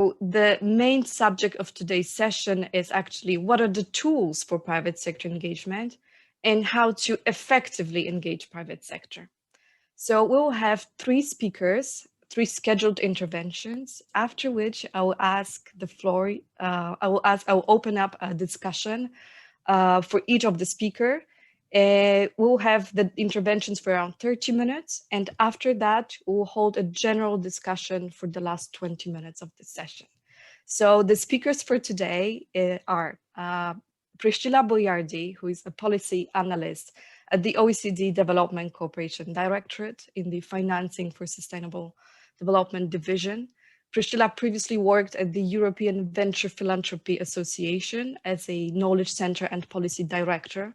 The main subject of today's session is actually what are the tools for private sector engagement and how to effectively engage private sector. So we'll have three speakers, three scheduled interventions, after which I will ask the floor, I will open up a discussion for each of the speaker. We'll have the interventions for around 30 minutes. And after that, we'll hold a general discussion for the last 20 minutes of the session. So the speakers for today are Priscilla Boiardi, who is a policy analyst at the OECD Development Cooperation Directorate in the Financing for Sustainable Development Division. Priscilla previously worked at the European Venture Philanthropy Association as a Knowledge Center and Policy Director,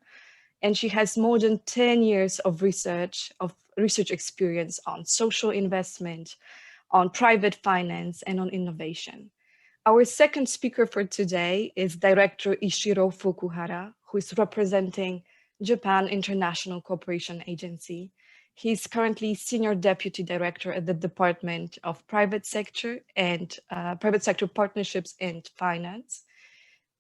and she has more than 10 years of research experience on social investment, on private finance, and on innovation. Our second speaker for today is Director Ishiro Fukuhara, who is representing Japan International Cooperation Agency. He's currently Senior Deputy Director at the Department of Private Sector and Private Sector Partnerships and Finance.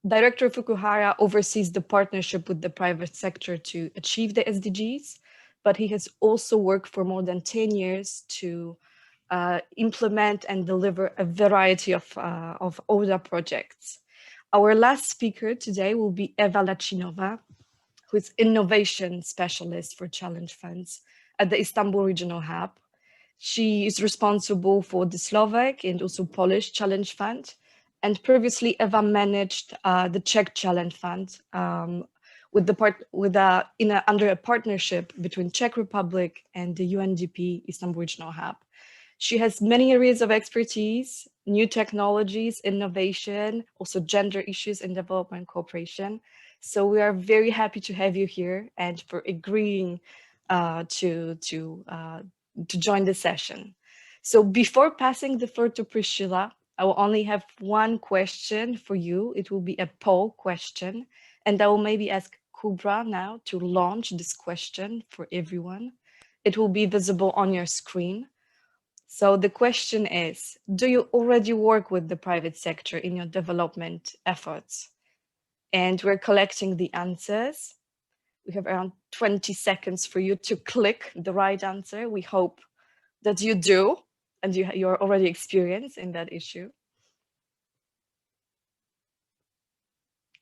Director Fukuhara oversees the partnership with the private sector to achieve the SDGs, but he has also worked for more than 10 years to implement and deliver a variety of ODA projects. Our last speaker today will be Eva Lacinova, who is Innovation Specialist for Challenge Funds at the Istanbul Regional Hub. She is responsible for the Slovak and also Polish Challenge Fund. And previously, Eva managed the Czech Challenge Fund under a partnership between Czech Republic and the UNDP Istanbul Regional Hub. She has many areas of expertise, new technologies, innovation, also gender issues and development cooperation. So we are very happy to have you here and for agreeing to join the session. So before passing the floor to Priscilla, I will only have one question for you. It will be a poll question, and I will maybe ask Kubra now to launch this question for everyone. It will be visible on your screen. So the question is, do you already work with the private sector in your development efforts? And we're collecting the answers. We have around 20 seconds for you to click the right answer. We hope that you do, and you're already experienced in that issue.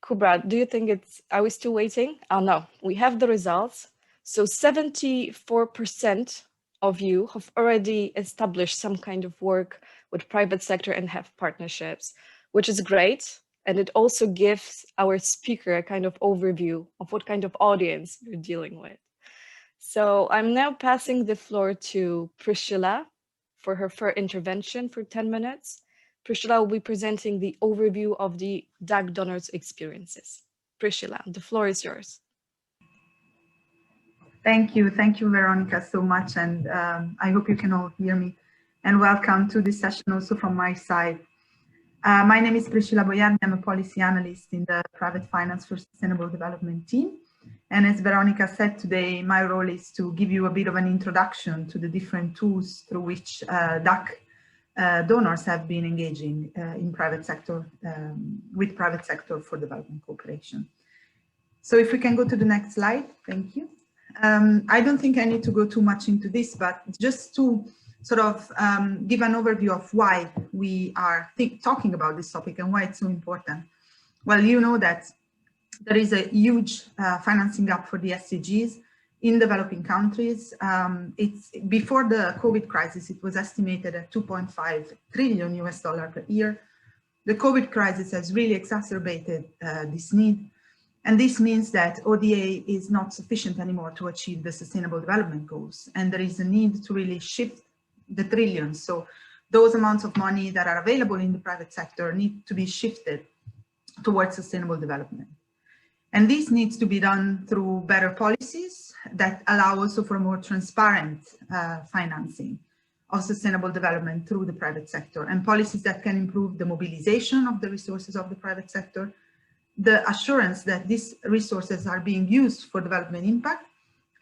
Kubra, do you think are we still waiting? Oh no, we have the results. So 74% of you have already established some kind of work with private sector and have partnerships, which is great. And it also gives our speaker a kind of overview of what kind of audience you're dealing with. So I'm now passing the floor to Priscilla for her first intervention for 10 minutes. Priscilla will be presenting the overview of the DAC donors' experiences. Priscilla, the floor is yours. Thank you, Veronica, so much. And I hope you can all hear me. And welcome to this session also from my side. My name is Priscilla Boiardi. I'm a policy analyst in the Private Finance for Sustainable Development team. And as Veronica said today, my role is to give you a bit of an introduction to the different tools through which DAC donors have been engaging in private sector, with private sector for development cooperation. So if we can go to the next slide, thank you. I don't think I need to go too much into this, but just to sort of give an overview of why we are talking about this topic and why it's so important. Well, you know that there is a huge financing gap for the SDGs in developing countries. It's before the COVID crisis, it was estimated at $2.5 trillion per year. The COVID crisis has really exacerbated this need. And this means that ODA is not sufficient anymore to achieve the Sustainable Development Goals. And there is a need to really shift the trillions. So those amounts of money that are available in the private sector need to be shifted towards sustainable development. And this needs to be done through better policies that allow also for more transparent financing of sustainable development through the private sector, and policies that can improve the mobilization of the resources of the private sector, the assurance that these resources are being used for development impact,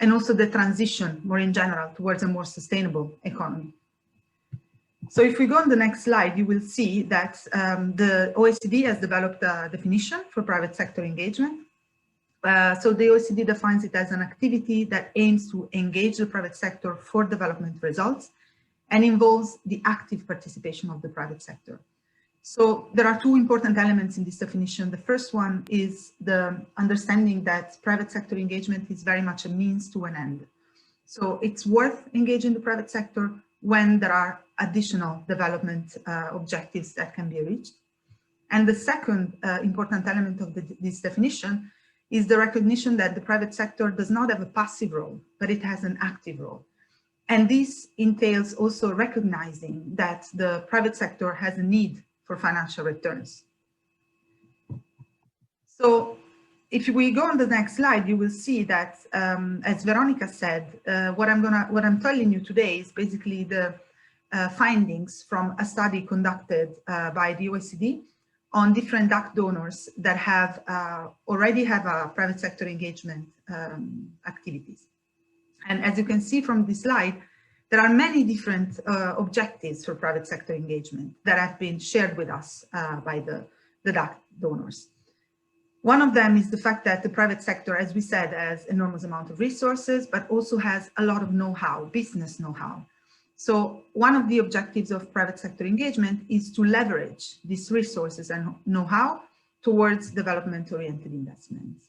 and also the transition more in general towards a more sustainable economy. So if we go on the next slide, you will see that the OECD has developed a definition for private sector engagement. So the OECD defines it as an activity that aims to engage the private sector for development results and involves the active participation of the private sector. So there are two important elements in this definition. The first one is the understanding that private sector engagement is very much a means to an end. So it's worth engaging the private sector when there are additional development objectives that can be reached. And the second important element of this definition is the recognition that the private sector does not have a passive role, but it has an active role. And this entails also recognizing that the private sector has a need for financial returns. So if we go on the next slide, you will see that, as Veronica said, what I'm telling you today is basically the findings from a study conducted by the OECD on different DAC donors that have already have a private sector engagement activities. And as you can see from this slide, there are many different objectives for private sector engagement that have been shared with us by the DAC donors. One of them is the fact that the private sector, as we said, has enormous amount of resources, but also has a lot of know-how, business know-how. So one of the objectives of private sector engagement is to leverage these resources and know-how towards development-oriented investments.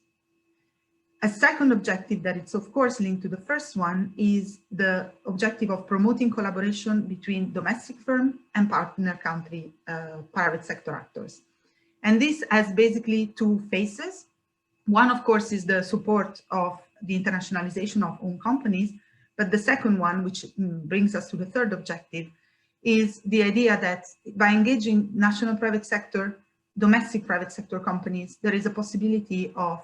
A second objective that it's of course linked to the first one is the objective of promoting collaboration between domestic firm and partner country private sector actors. And this has basically two phases. One, of course, is the support of the internationalization of own companies. But the second one, which brings us to the third objective, is the idea that by engaging national private sector, domestic private sector companies, there is a possibility of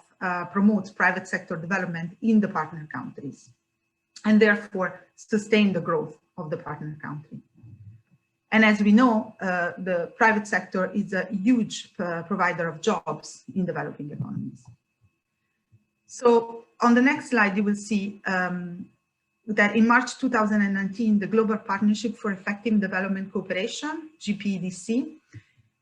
promote private sector development in the partner countries, and therefore sustain the growth of the partner country. And as we know, the private sector is a huge provider of jobs in developing economies. So on the next slide, you will see that in March 2019, the Global Partnership for Effective Development Cooperation, GPEDC,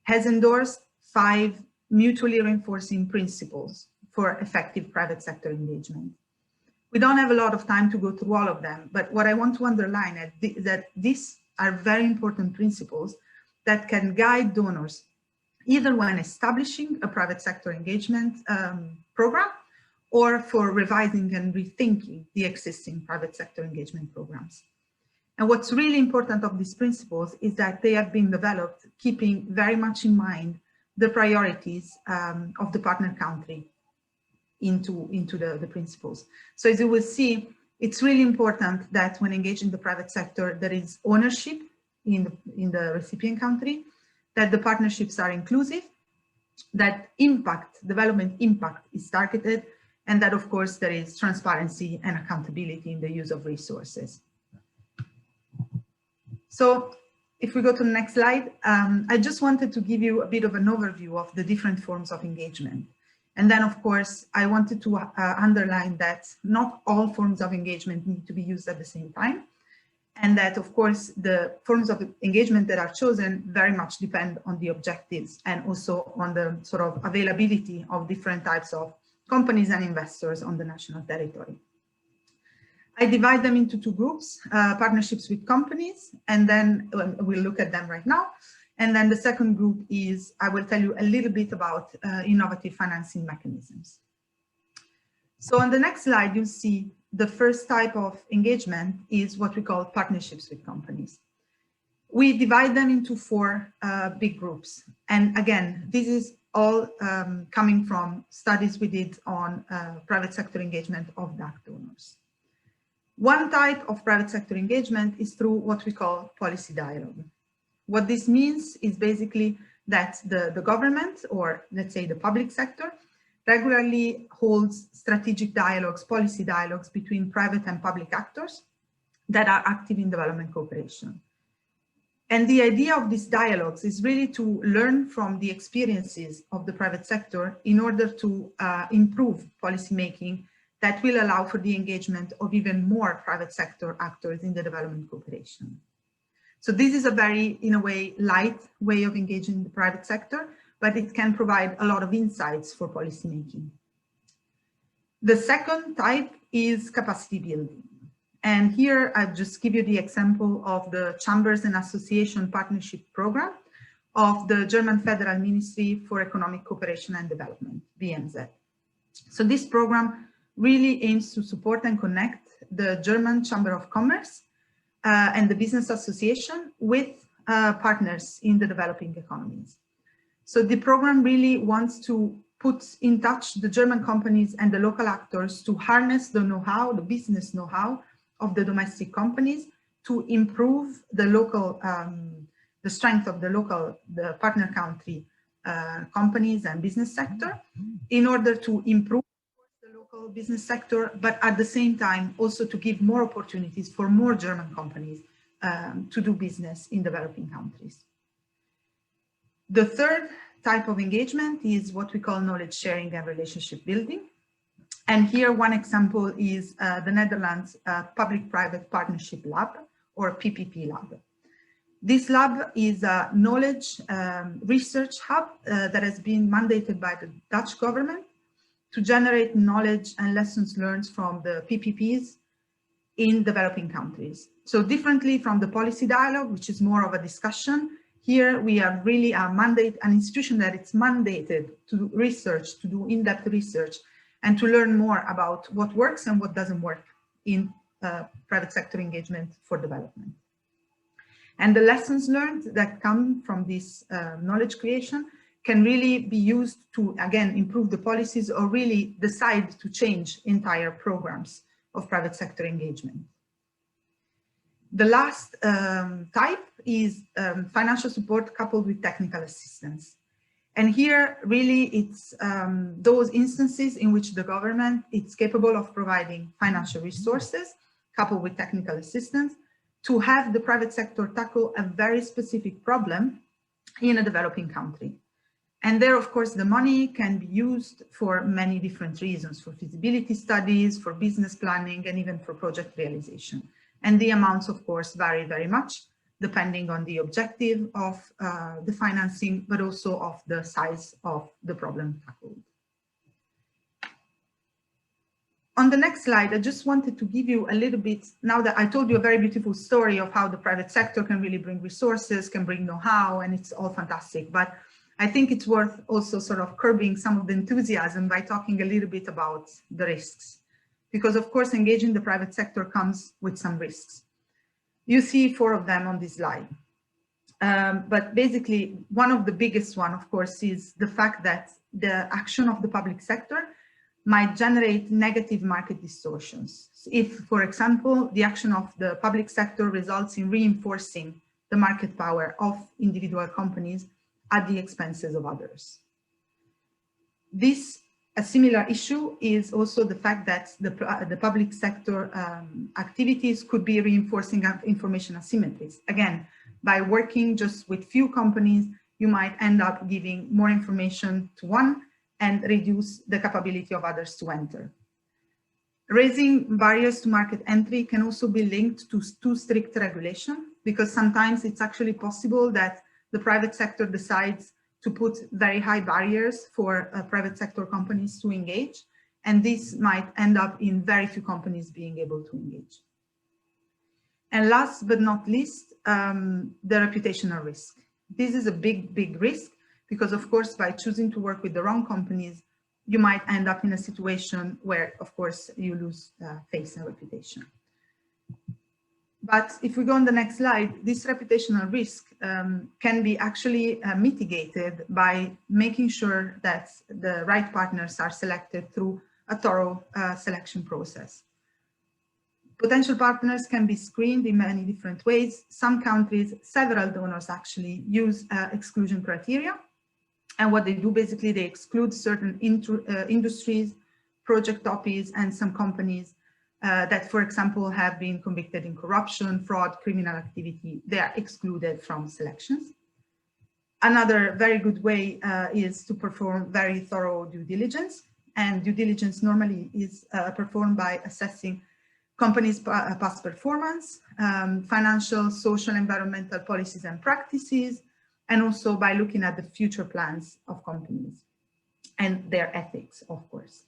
has endorsed 5 mutually reinforcing principles for effective private sector engagement. We don't have a lot of time to go through all of them, but what I want to underline is that these are very important principles that can guide donors, either when establishing a private sector engagement program, or for revising and rethinking the existing private sector engagement programs. And what's really important of these principles is that they have been developed keeping very much in mind the priorities of the partner country into the principles. So as you will see, it's really important that when engaging the private sector, there is ownership in the recipient country, that the partnerships are inclusive, that development impact is targeted, and that, of course, there is transparency and accountability in the use of resources. So if we go to the next slide, I just wanted to give you a bit of an overview of the different forms of engagement. And then, of course, I wanted to underline that not all forms of engagement need to be used at the same time. And that, of course, the forms of engagement that are chosen very much depend on the objectives and also on the sort of availability of different types of companies and investors on the national territory. I divide them into 2 groups, partnerships with companies, and then we'll look at them right now. And then the second group is, I will tell you a little bit about innovative financing mechanisms. So on the next slide, you'll see the first type of engagement is what we call partnerships with companies. We divide them into 4 big groups. And again, this is all coming from studies we did on private sector engagement of DAC donors. One type of private sector engagement is through what we call policy dialogue. What this means is basically that the government, or let's say the public sector, regularly holds strategic dialogues, policy dialogues between private and public actors that are active in development cooperation. And the idea of these dialogues is really to learn from the experiences of the private sector in order to improve policymaking that will allow for the engagement of even more private sector actors in the development cooperation. So this is a very, in a way, light way of engaging the private sector, but it can provide a lot of insights for policymaking. The second type is capacity building. And here I just give you the example of the Chambers and Association Partnership Program of the German Federal Ministry for Economic Cooperation and Development, BMZ. So this program really aims to support and connect the German Chamber of Commerce and the Business Association with partners in the developing economies. So the program really wants to put in touch the German companies and the local actors to harness the know-how, the business know-how of the domestic companies to improve the local, the strength of the partner country companies and business sector in order to improve the local business sector, but at the same time also to give more opportunities for more German companies to do business in developing countries. The third type of engagement is what we call knowledge sharing and relationship building. And here one example is the Netherlands Public-Private Partnership Lab, or PPP Lab. This lab is a knowledge research hub that has been mandated by the Dutch government to generate knowledge and lessons learned from the PPPs in developing countries. So differently from the policy dialogue, which is more of a discussion, here we are really an institution that it's mandated to research, to do in-depth research, and to learn more about what works and what doesn't work in private sector engagement for development. And the lessons learned that come from this knowledge creation can really be used to, again, improve the policies or really decide to change entire programs of private sector engagement. The last type is financial support coupled with technical assistance. And here, really, it's those instances in which the government is capable of providing financial resources coupled with technical assistance to have the private sector tackle a very specific problem in a developing country. And there, of course, the money can be used for many different reasons, for feasibility studies, for business planning, and even for project realization. And the amounts, of course, vary very much, depending on the objective of the financing, but also of the size of the problem tackled. On the next slide, I just wanted to give you a little bit, now that I told you a very beautiful story of how the private sector can really bring resources, can bring know-how, and it's all fantastic. But I think it's worth also sort of curbing some of the enthusiasm by talking a little bit about the risks. Because of course, engaging the private sector comes with some risks. You see 4 of them on this slide. But basically, one of the biggest one, of course, is the fact that the action of the public sector might generate negative market distortions. If, for example, the action of the public sector results in reinforcing the market power of individual companies at the expenses of others. A similar issue is also the fact that the public sector activities could be reinforcing information asymmetries. Again, by working just with few companies, you might end up giving more information to one and reduce the capability of others to enter. Raising barriers to market entry can also be linked to too strict regulation, because sometimes it's actually possible that the private sector decides to put very high barriers for private sector companies to engage, and this might end up in very few companies being able to engage. And last but not least, the reputational risk. This is a big risk, because of course, by choosing to work with the wrong companies, you might end up in a situation where, of course, you lose face and reputation. But if we go on the next slide, this reputational risk can be actually mitigated by making sure that the right partners are selected through a thorough selection process. Potential partners can be screened in many different ways. Some countries, several donors actually use exclusion criteria. And what they do, basically, they exclude certain industries, project topics, and some companies that, for example, have been convicted in corruption, fraud, criminal activity. They are excluded from selections. Another very good way is to perform very thorough due diligence. And due diligence normally is performed by assessing companies' past performance, financial, social, environmental policies and practices, and also by looking at the future plans of companies and their ethics, of course.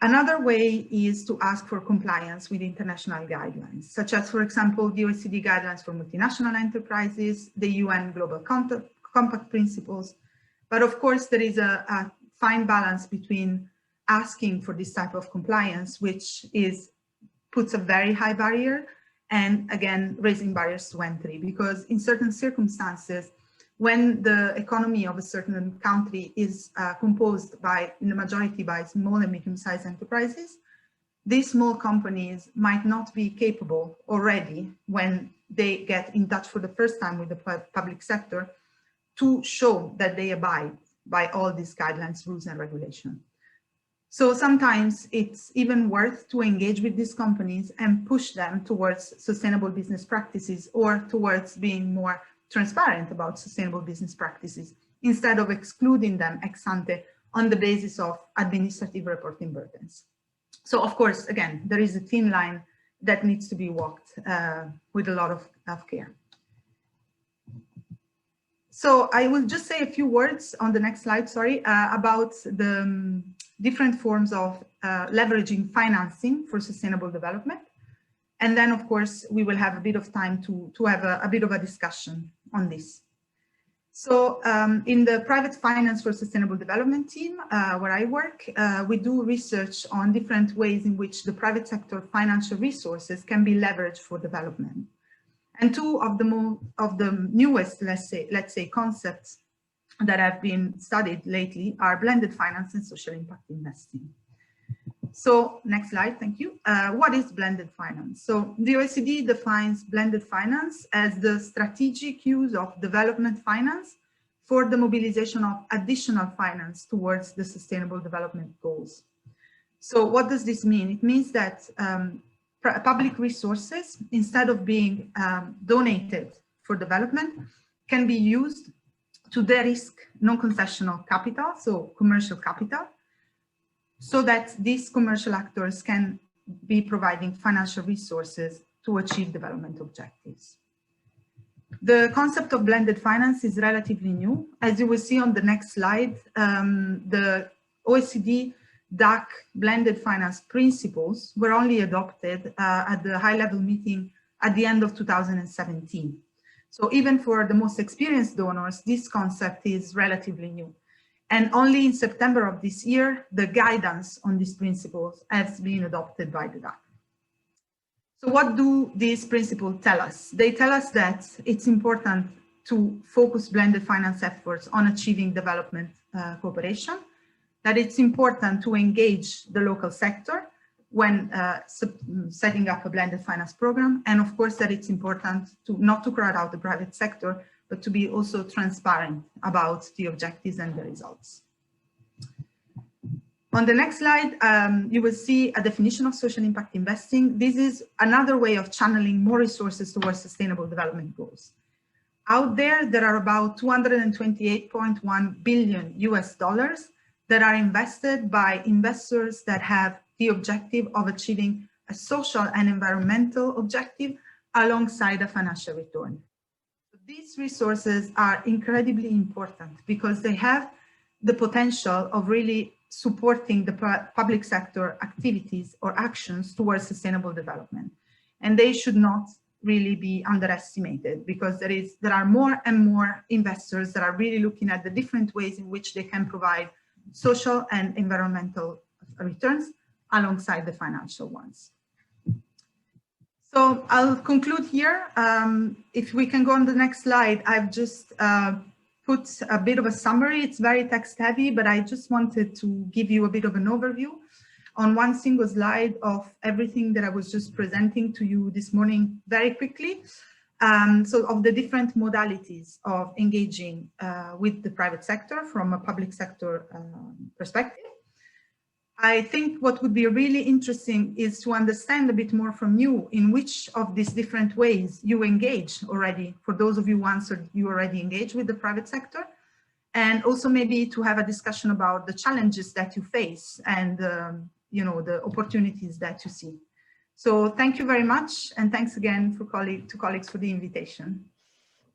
Another way is to ask for compliance with international guidelines, such as, for example, the OECD guidelines for multinational enterprises, the UN Global Compact principles. But of course, there is a fine balance between asking for this type of compliance, which puts a very high barrier, and again, raising barriers to entry, because in certain circumstances, when the economy of a certain country is composed in the majority by small and medium-sized enterprises, these small companies might not be capable already, when they get in touch for the first time with the public sector, to show that they abide by all these guidelines, rules, and regulations. So sometimes it's even worth to engage with these companies and push them towards sustainable business practices, or towards being more transparent about sustainable business practices, instead of excluding them ex ante on the basis of administrative reporting burdens. So of course, again, there is a thin line that needs to be walked with a lot of care. So I will just say a few words on the next slide, sorry, about the different forms of leveraging financing for sustainable development. And then, of course, we will have a bit of time to have a bit of a discussion on this. So in the private finance for sustainable development team, where I work, we do research on different ways in which the private sector financial resources can be leveraged for development. And two of the newest, let's say, concepts that have been studied lately are blended finance and social impact investing. So next slide, thank you. What is blended finance? So the OECD defines blended finance as the strategic use of development finance for the mobilization of additional finance towards the sustainable development goals. So what does this mean? It means that public resources, instead of being donated for development, can be used to de-risk non-concessional capital, so commercial capital, so that these commercial actors can be providing financial resources to achieve development objectives. The concept of blended finance is relatively new. As you will see on the next slide, the OECD DAC blended finance principles were only adopted at the high-level meeting at the end of 2017. So even for the most experienced donors, this concept is relatively new. And only in September of this year, the guidance on these principles has been adopted by the DAC. So what do these principles tell us? They tell us that it's important to focus blended finance efforts on achieving development cooperation, that it's important to engage the local sector when setting up a blended finance program, and of course that it's important to not to crowd out the private sector, but to be also transparent about the objectives and the results. On the next slide, you will see a definition of social impact investing. This is another way of channeling more resources towards sustainable development goals. Out there are about 228.1 billion US dollars that are invested by investors that have the objective of achieving a social and environmental objective alongside a financial return. These resources are incredibly important because they have the potential of really supporting the public sector activities or actions towards sustainable development. And they should not really be underestimated, because there are more and more investors that are really looking at the different ways in which they can provide social and environmental returns alongside the financial ones. So I'll conclude here. If we can go on the next slide, I've just put a bit of a summary. It's very text heavy, but I just wanted to give you a bit of an overview on one single slide of everything that I was just presenting to you this morning very quickly. So of the different modalities of engaging with the private sector from a public sector perspective. I think what would be really interesting is to understand a bit more from you in which of these different ways you engage already, for those of you who answered, you already engage with the private sector, and also maybe to have a discussion about the challenges that you face and you know, the opportunities that you see. So thank you very much. And thanks again to colleagues for the invitation.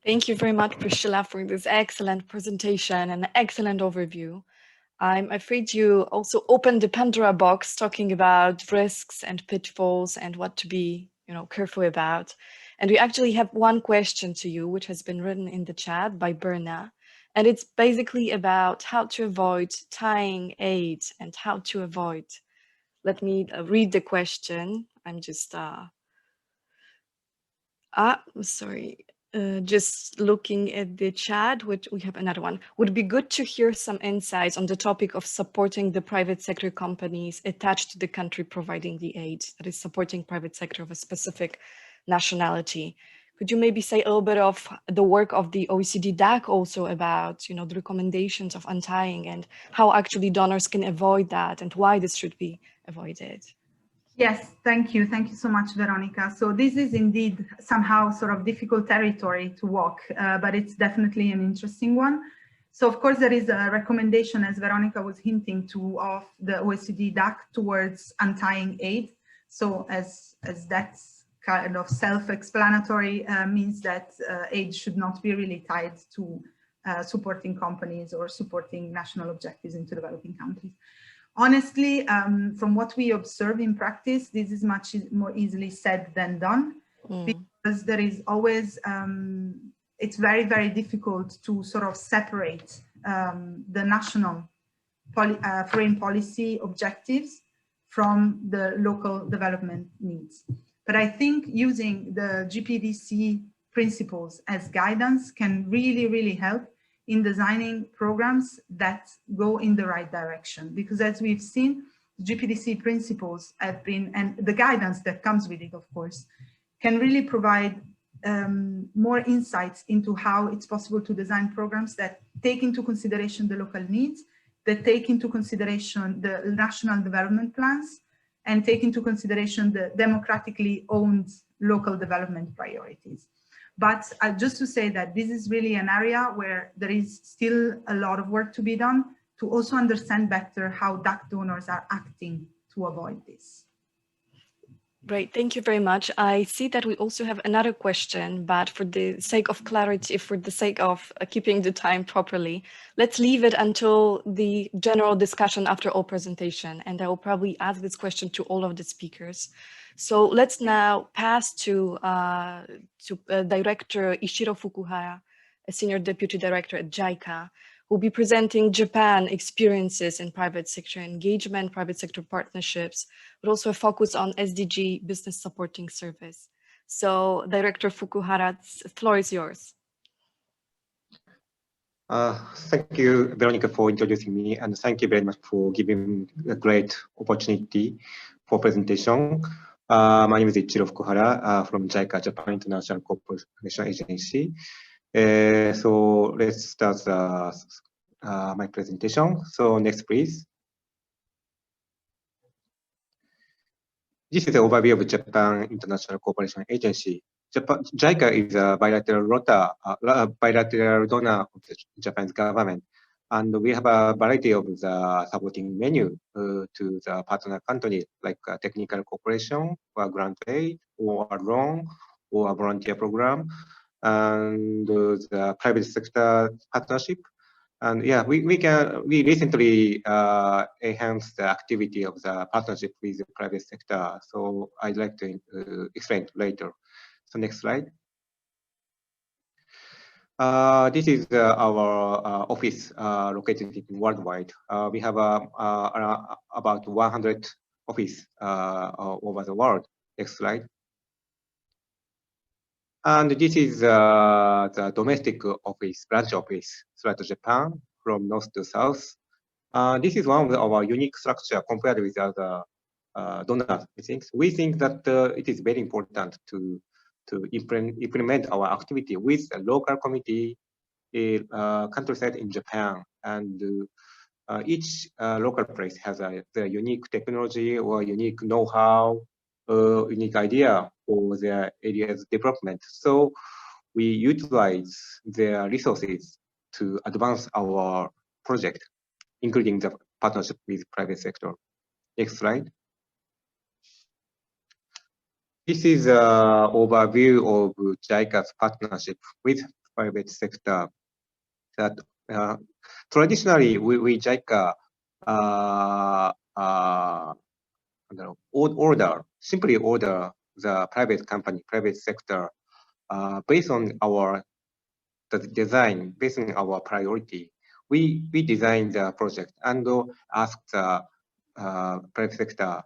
Thank you very much, Priscilla, for this excellent presentation and excellent overview. I'm afraid you also opened the Pandora box talking about risks and pitfalls and what to be, careful about. And we actually have one question to you, which has been written in the chat by Berna. And it's basically about how to avoid tying aid and how to avoid. Let me read the question. I'm just, sorry. Just looking at the chat, which we have another one. Would be good to hear some insights on the topic of supporting the private sector companies attached to the country providing the aid, that is supporting private sector of a specific nationality. Could you maybe say a little bit of the work of the OECD DAC also about, the recommendations of untying and how actually donors can avoid that and why this should be avoided? Yes, thank you. Thank you so much, Veronica. So this is indeed somehow sort of difficult territory to walk, but it's definitely an interesting one. So of course, there is a recommendation, as Veronica was hinting to, of the OECD DAC towards untying aid. So as that's kind of self-explanatory, means that aid should not be really tied to supporting companies or supporting national objectives into developing countries. Honestly, from what we observe in practice, this is much more easily said than done, because there is always, it's very, very difficult to sort of separate the national foreign policy objectives from the local development needs. But I think using the GPDC principles as guidance can really, really help in designing programs that go in the right direction. Because as we've seen, GPDC principles have been, and the guidance that comes with it, of course, can really provide more insights into how it's possible to design programs that take into consideration the local needs, that take into consideration the national development plans, and take into consideration the democratically owned local development priorities. But just to say that this is really an area where there is still a lot of work to be done to also understand better how DAC donors are acting to avoid this. Great, thank you very much. I see that we also have another question, but for the sake of clarity, for the sake of keeping the time properly, let's leave it until the general discussion after all presentation. And I will probably ask this question to all of the speakers. So let's now pass to Director Ishiro Fukuhara, a Senior Deputy Director at JICA, who will be presenting Japan experiences in private sector engagement, private sector partnerships, but also a focus on SDG business supporting service. So Director Fukuhara, the floor is yours. Thank you, Veronica, for introducing me, and thank you very much for giving a great opportunity for presentation. My name is Ichiro Fukuhara from JICA, Japan International Cooperation Agency. So let's start my presentation. So next, please. This is an overview of Japan International Cooperation Agency. JICA is a bilateral donor of the Japan's government, and we have a variety of the supporting menu to the partner country, like technical cooperation, or grant aid, or a loan, or a volunteer program, and the private sector partnership. And yeah, we recently enhanced the activity of the partnership with the private sector. So I'd like to explain later. So next slide. This is our office located worldwide. We have about 100 offices over the world. Next slide. And this is the domestic office, branch office throughout Japan, from north to south. This is one of our unique structure compared with other donors. We think that it is very important to implement our activity with the local community countryside in Japan, and each local place has their unique technology or unique know-how, unique idea for their area's development. So we utilize their resources to advance our project, including the partnership with private sector. Next slide. This is an overview of JICA's partnership with private sector. That traditionally, we JICA simply order the private company, private sector, based on the design, based on our priority. We design the project and ask the private sector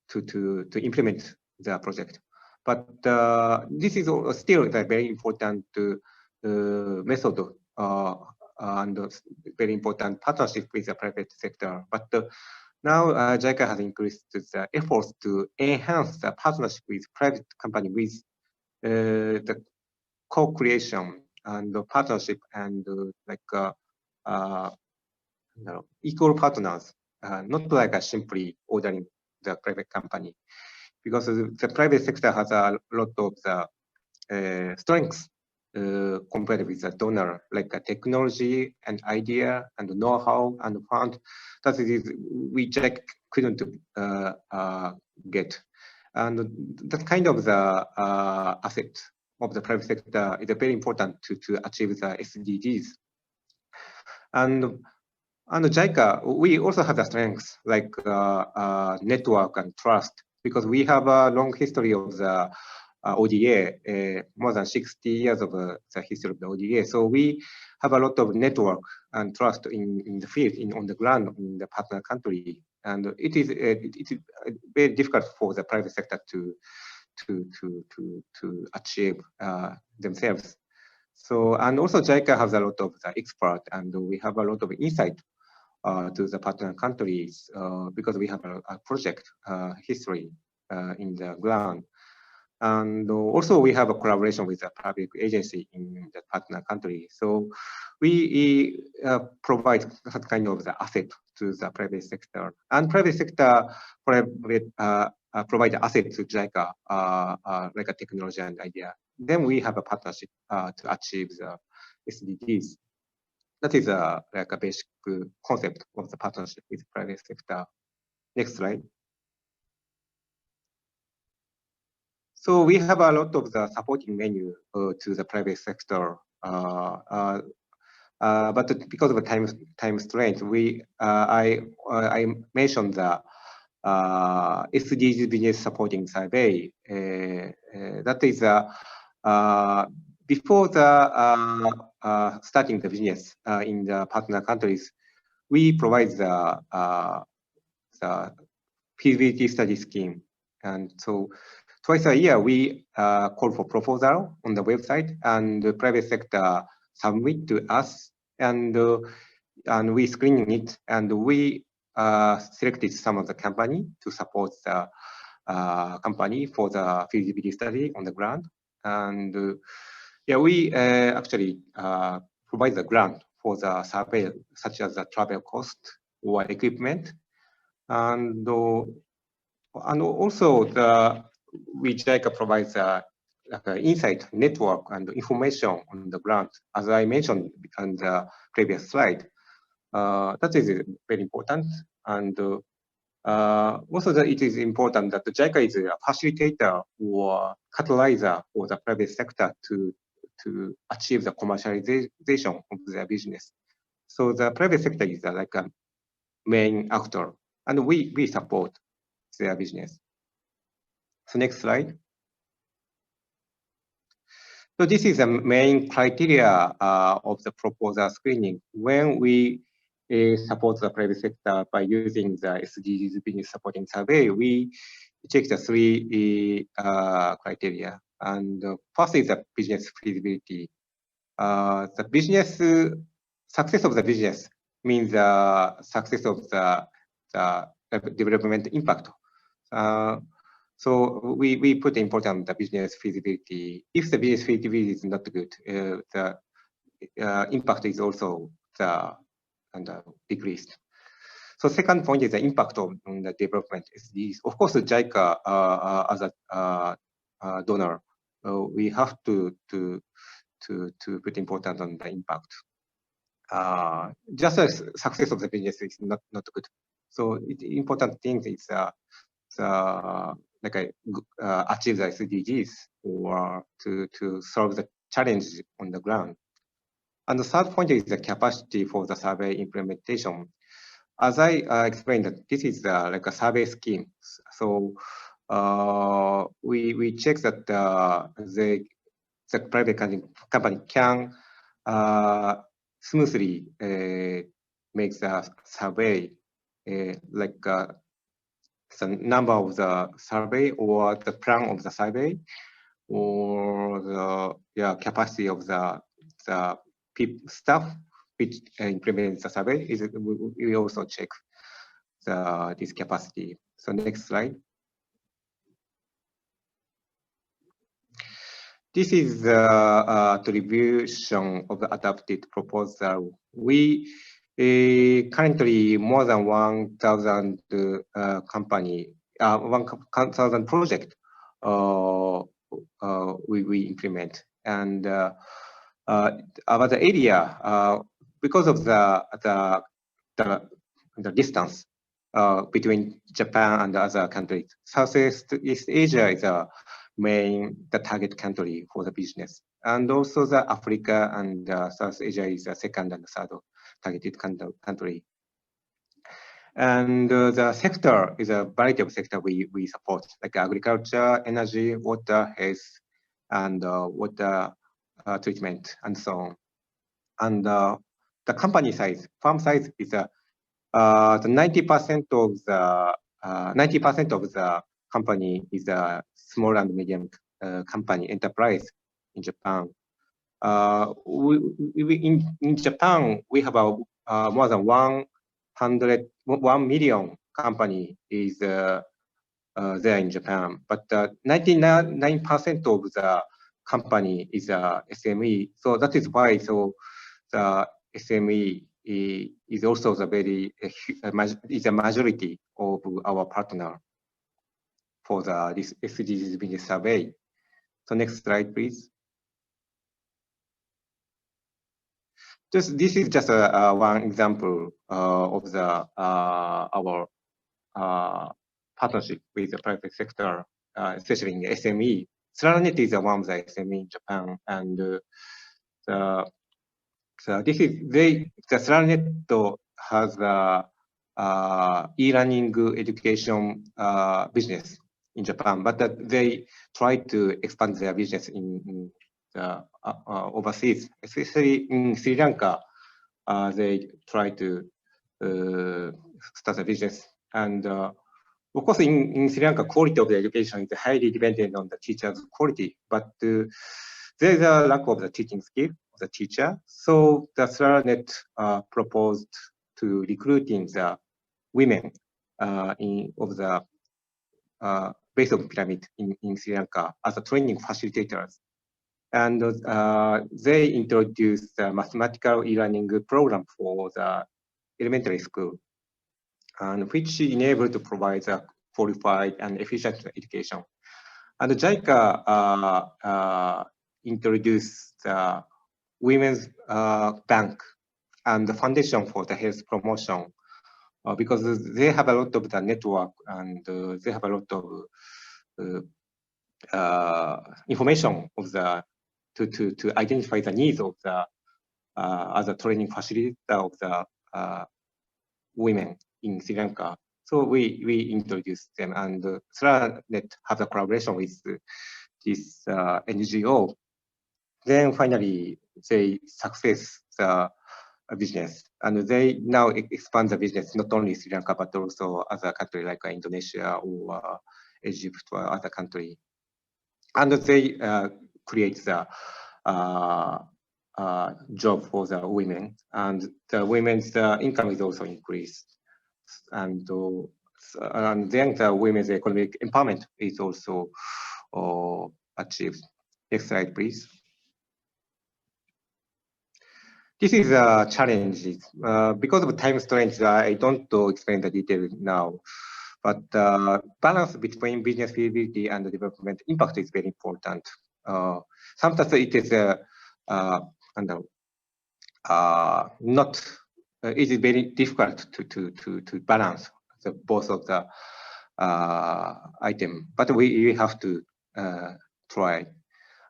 to implement the project. But this is still a very important method and very important partnership with the private sector. But now JICA has increased the efforts to enhance the partnership with private company with the co-creation and the partnership and equal partners, not like simply ordering the private company, because the private sector has a lot of the strengths compared with the donor, like technology and idea and know-how and fund that we just couldn't get. And that kind of the asset of the private sector is very important to achieve the SDGs. And JICA, we also have the strengths like network and trust, because we have a long history of the ODA, more than 60 years of the history of the ODA. So we have a lot of network and trust in the field, on the ground, in the partner country. And it is very difficult for the private sector to achieve themselves. So, and also JICA has a lot of the expert, and we have a lot of insight to the partner countries because we have a project history in the ground. And also we have a collaboration with a public agency in the partner country. So we provide that kind of the asset to the private sector. And private sector provide asset to JICA, like a technology and idea. Then we have a partnership to achieve the SDGs. That is like a basic concept of the partnership with private sector. Next slide. So we have a lot of the supporting menu to the private sector, but because of the time constraint, I mentioned the SDGs business supporting survey. That is before the starting the business in the partner countries, we provide the feasibility study scheme, and so twice a year we call for proposal on the website, and the private sector submit to us, and we screen it, and we selected some of the company to support the company for the feasibility study on the ground. And yeah, we actually provide the grant for the survey, such as the travel cost or equipment, and also we JICA provides like insight, network, and information on the ground, as I mentioned on the previous slide. That is very important. And also it is important that the JICA is a facilitator or catalyzer for the private sector to achieve the commercialization of their business. So the private sector is like a main actor, and we support their business. So next slide. So this is the main criteria of the proposal screening. When we support the private sector by using the SDGs business supporting survey, we check the three criteria. And first is the business feasibility. The business success of the business means the success of the development impact. So we put important the business feasibility. If the business feasibility is not good, the impact is also decreased. So second point is the impact on the development SDGs. Of course, the JICA as a donor, we have to put important on the impact. Just as success of the business is not good. So important thing is achieve the SDGs or to solve the challenge on the ground. And the third point is the capacity for the survey implementation. As I explained, that this is like a survey scheme. So we check that the private company can smoothly make the survey, like the number of the survey or the plan of the survey or the capacity of the staff which implements the survey. We also check this capacity. So next slide. This is the attribution of the adapted proposal. We currently more than 1,000 company, 1,000 project we implement. And about the area, because of the distance between Japan and other countries, Southeast Asia is the target country for the business. And also the Africa and South Asia is the second and third targeted country. And the sector is a variety of sector we support, like agriculture, energy, water, health, and water treatment, and so on. And the company size, firm size is the 90% of the company is a small and medium company enterprise in Japan. In Japan, we have more than 1 million company is there in Japan, but 99% of the company is SME. So that is why the SME is also is a majority of our partner for this SDGs business survey. So next slide, please. This is just one example of our partnership with the private sector, especially in the SME. Slanet is one of the SME in Japan, and so this is the Slanet has e-learning education business in Japan, but they try to expand their business in overseas, especially in Sri Lanka. They try to start a business, and of course, in Sri Lanka, quality of the education is highly dependent on the teacher's quality, but there is a lack of the teaching skill of the teacher. So the Slanet proposed to recruiting the women of the base of pyramid in Sri Lanka as a training facilitators. And they introduced the mathematical e-learning program for the elementary school, and which enabled to provide a qualified and efficient education. And JICA introduced the Women's Bank and the Foundation for the Health Promotion because they have a lot of the network and they have a lot of information of the to identify the needs of the as a training facilitator of the women in Sri Lanka. So we introduced them, and Slanet have a collaboration with this NGO. Then finally, they success the business, and they now expand the business not only Sri Lanka but also other countries like Indonesia or Egypt or other country, and they create the job for the women, and the women's income is also increased, and then the women's economic empowerment is also achieved. Next slide, please. This is a challenge. Because of time constraints, I don't explain the details now, but balance between business feasibility and the development impact is very important. Sometimes it is it is very difficult to balance both of the item, but we have to try.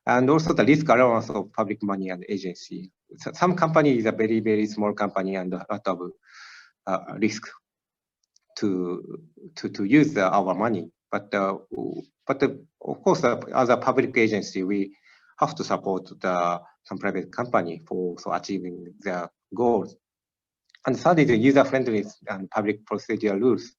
And also the risk allowance of public money and agency. Some company is a very, very small company and a lot of risk to use our money. But of course, as a public agency, we have to support some private company for achieving their goals. And third is the user friendliness and public procedure rules.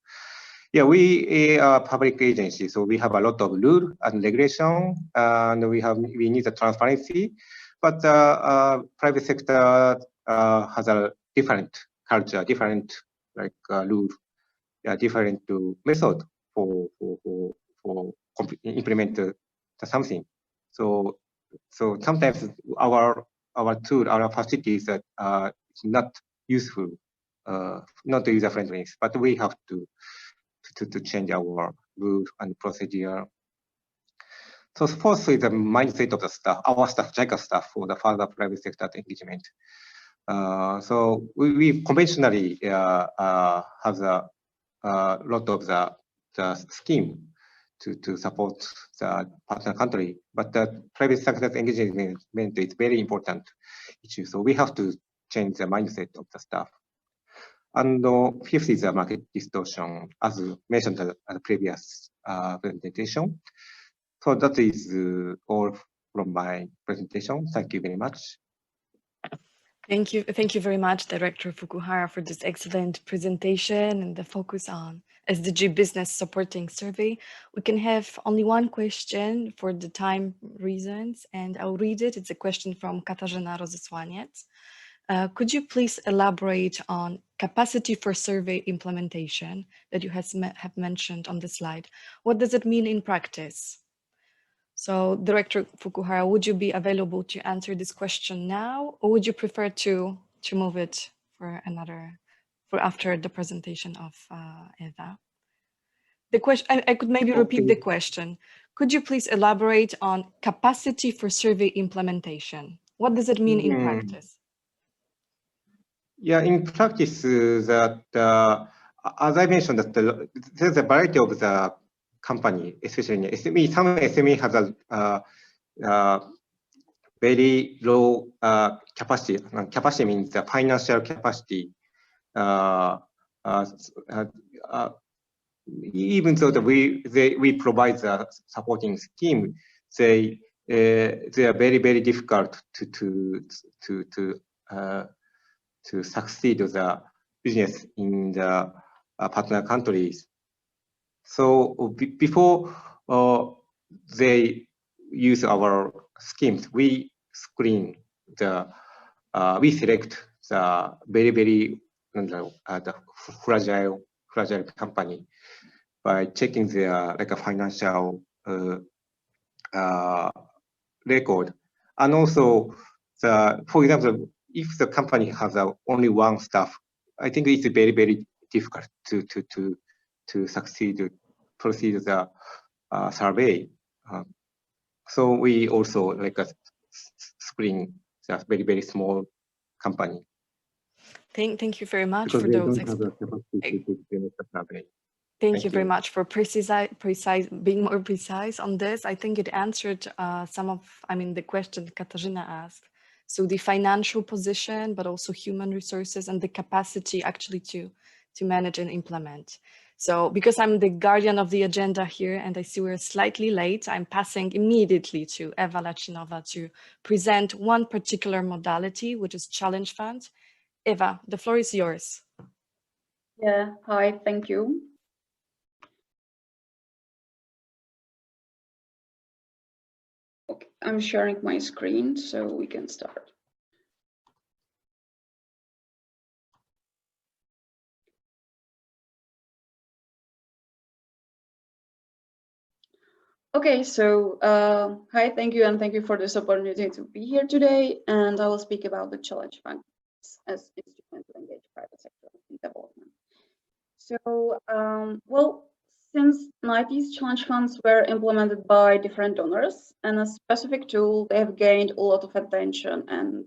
Yeah, we are a public agency, so we have a lot of rule and regulation, and we need the transparency. But private sector has a different culture, different rule, different method for implement something. So sometimes our tool, our facilities are not useful, not user friendly, but we have to change our rule and procedure. So fourth is the mindset of the staff, our staff, JICA staff for the further private sector engagement. So we conventionally have a lot of the scheme to support the partner country, but the private sector engagement is very important issue. So we have to change the mindset of the staff. And fifth is the market distortion, as mentioned at the previous presentation. So that is all from my presentation. Thank you very much. Thank you very much, Director Fukuhara, for this excellent presentation and the focus on SDG Business Supporting Survey. We can have only one question for the time reasons, and I'll read it. It's a question from Katarzyna Rozesłaniec. Could you please elaborate on capacity for survey implementation that you have mentioned on the slide? What does it mean in practice? So, Director Fukuhara, would you be available to answer this question now, or would you prefer to move it for after the presentation of Eva? The question, I could maybe repeat the question. Could you please elaborate on capacity for survey implementation? What does it mean in practice? Yeah, in practice, that as I mentioned, that there's a variety of the company, especially in SME. Some SME has a very low capacity. Capacity means the financial capacity. Even though we provide the supporting scheme, they are very, very difficult to succeed the business in the partner countries. So before they use our schemes, we screen we select the very, very the fragile company by checking their financial record, and also for example, if the company has only one staff, I think it's very, very difficult to proceed the survey. So we also screen the very, very small company. Thank you very much because for those. Thank you very much for being more precise on this. I think it answered the question Katarzyna asked. So the financial position, but also human resources and the capacity actually to manage and implement. So because I'm the guardian of the agenda here and I see we're slightly late, I'm passing immediately to Eva Lacinova to present one particular modality, which is challenge fund. Eva, the floor is yours. Yeah, hi, thank you. Okay, I'm sharing my screen so we can start. Okay, so hi, thank you, and thank you for this opportunity to be here today. And I will speak about the challenge funds as instrument to engage private sector in development. So, well, since 90s, challenge funds were implemented by different donors, and a specific tool, they have gained a lot of attention and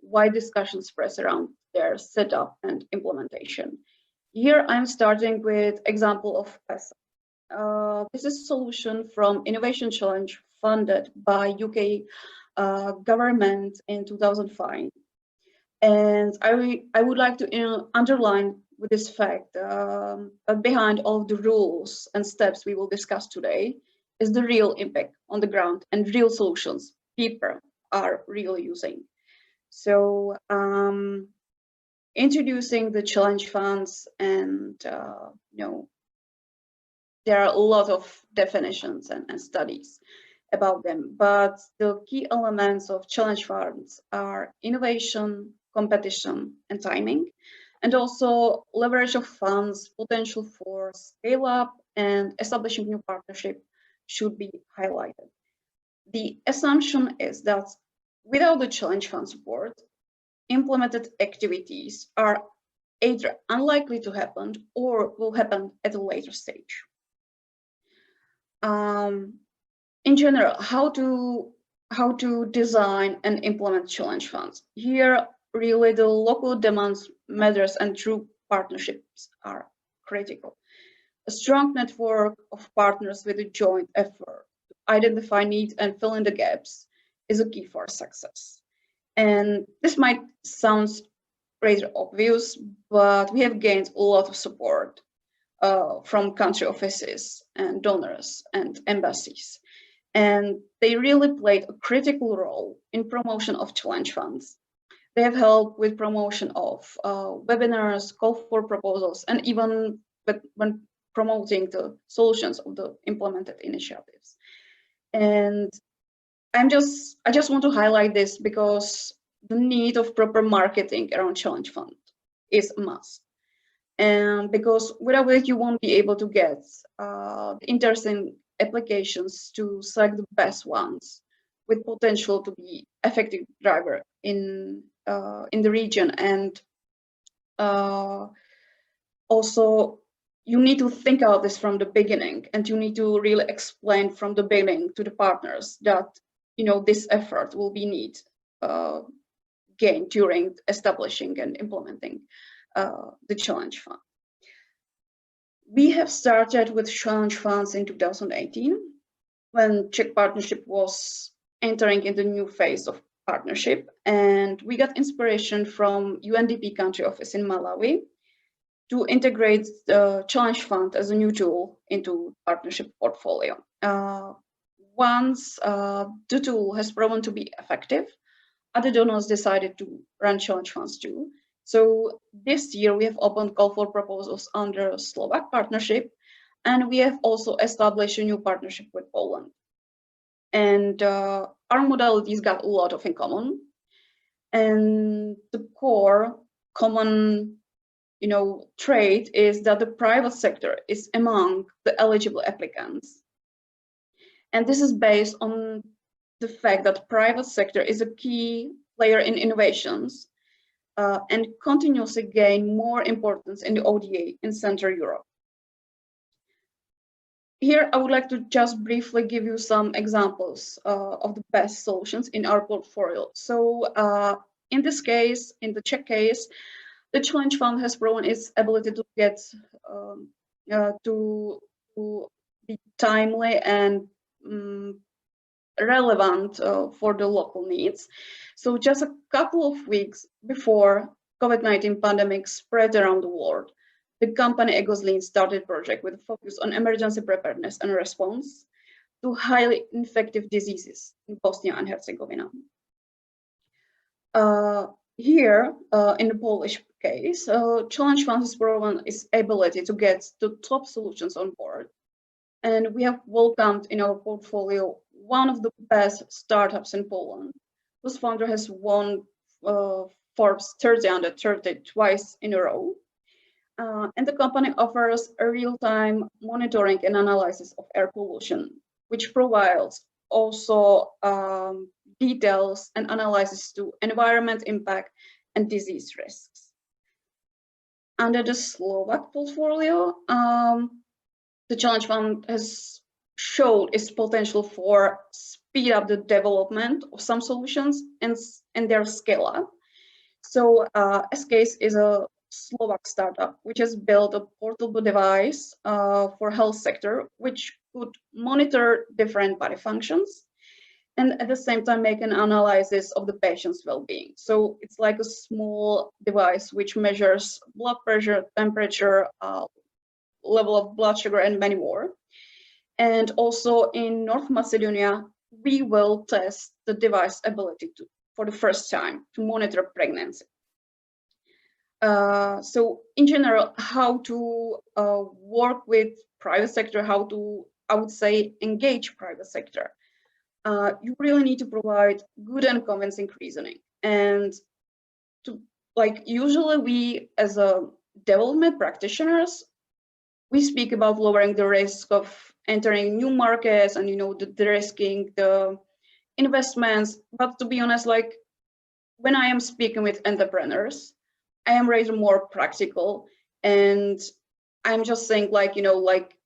wide discussions press around their setup and implementation. Here I'm starting with example of PESA. This is a solution from Innovation Challenge funded by UK government in 2005. And I would like to underline with this fact that behind all of the rules and steps we will discuss today is the real impact on the ground and real solutions people are really using. So introducing the challenge funds, and there are a lot of definitions and studies about them, but the key elements of challenge funds are innovation, competition, and timing, and also leverage of funds, potential for scale up, and establishing new partnership should be highlighted. The assumption is that without the challenge fund support, implemented activities are either unlikely to happen or will happen at a later stage. In general, how to design and implement challenge funds. Here, really the local demands matters and true partnerships are critical. A strong network of partners with a joint effort to identify needs and fill in the gaps is a key for success. And this might sound rather obvious, but we have gained a lot of support from country offices and donors and embassies. And they really played a critical role in promotion of challenge funds. They have helped with promotion of webinars, call for proposals, and even when promoting the solutions of the implemented initiatives. And I just want to highlight this because the need of proper marketing around challenge fund is a must. And because without it, you won't be able to get interesting applications to select the best ones with potential to be effective driver in the region. And also you need to think about this from the beginning, and you need to really explain from the beginning to the partners that this effort will be gained during establishing and implementing the challenge fund. We have started with challenge funds in 2018 when Czech partnership was entering in the new phase of partnership, and we got inspiration from UNDP country office in Malawi to integrate the challenge fund as a new tool into partnership portfolio. Once the tool has proven to be effective, other donors decided to run challenge funds too. So this year we have opened call for proposals under Slovak partnership, and we have also established a new partnership with Poland. And our modalities got a lot of in common. And the core common trait is that the private sector is among the eligible applicants. And this is based on the fact that private sector is a key player in innovations and continuously gain more importance in the ODA in Central Europe. Here, I would like to just briefly give you some examples of the best solutions in our portfolio. So in this case, in the Czech case, the challenge fund has proven its ability to get to be timely and relevant for the local needs. So just a couple of weeks before COVID-19 pandemic spread around the world, the company Egoslin started a project with a focus on emergency preparedness and response to highly infectious diseases in Bosnia and Herzegovina. Here, in the Polish case, Challenge Fund has proven its ability to get the top solutions on board. And we have welcomed in our portfolio one of the best startups in Poland, whose founder has won Forbes 30 under 30 twice in a row. And the company offers a real-time monitoring and analysis of air pollution, which provides also details and analysis to environment impact and disease risks. Under the Slovak portfolio, the Challenge Fund has showed its potential for speed up the development of some solutions and their scale up. So SCASE is a Slovak startup, which has built a portable device for health sector, which could monitor different body functions and at the same time make an analysis of the patient's well-being. So it's like a small device which measures blood pressure, temperature, level of blood sugar, and many more. And also in North Macedonia, we will test the device ability for the first time to monitor pregnancy. So in general, how to work with private sector, how to, I would say, engage private sector. You really need to provide good and convincing reasoning. And to, like, usually we as a development practitioners, we speak about lowering the risk of entering new markets and, you know, the risking the investments. But to be honest, like when I am speaking with entrepreneurs, I am rather more practical, and I'm just saying, like, you know, like